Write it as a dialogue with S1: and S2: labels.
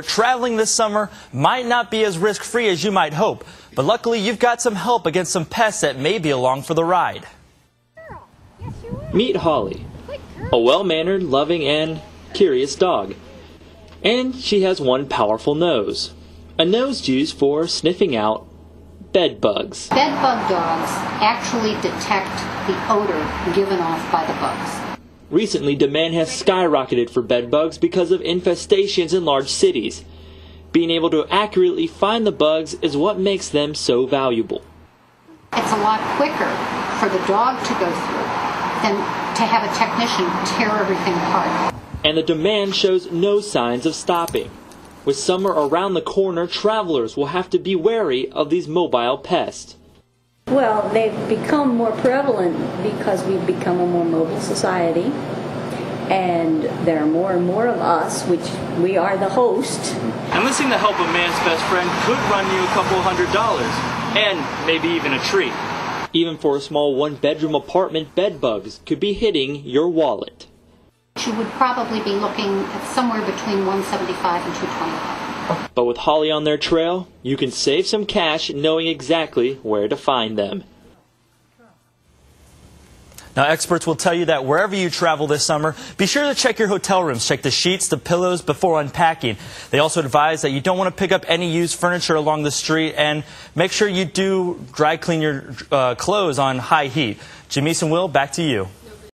S1: Traveling this summer might not be as risk-free as you might hope, but luckily you've got some help against some pests that may be along for the ride.
S2: Meet Holly, a well-mannered, loving, and curious dog. And she has one powerful nose. A nose used for sniffing out bed bugs.
S3: Bed bug dogs actually detect the odor given off by the bugs.
S2: Recently, demand has skyrocketed for bed bugs because of infestations in large cities. Being able to accurately find the bugs is what makes them so valuable.
S3: It's a lot quicker for the dog to go through than to have a technician tear everything apart.
S2: And the demand shows no signs of stopping. With summer around the corner, travelers will have to be wary of these mobile pests.
S4: Well, they've become more prevalent because we've become a more mobile society, and there are more and more of us, which we are the host.
S2: Enlisting the help of man's best friend could run you a couple $100s, and maybe even a treat. Even for a small one-bedroom apartment, bed bugs could be hitting your wallet.
S3: You would probably be looking at somewhere between $175 and $225.
S2: But with Holly on their trail, you can save some cash knowing exactly where to find them.
S1: Now, experts will tell you that wherever you travel this summer, be sure to check your hotel rooms, check the sheets, the pillows before unpacking. They also advise that you don't want to pick up any used furniture along the street, and make sure you do dry clean your clothes on high heat. Jimmy and Will, back to you.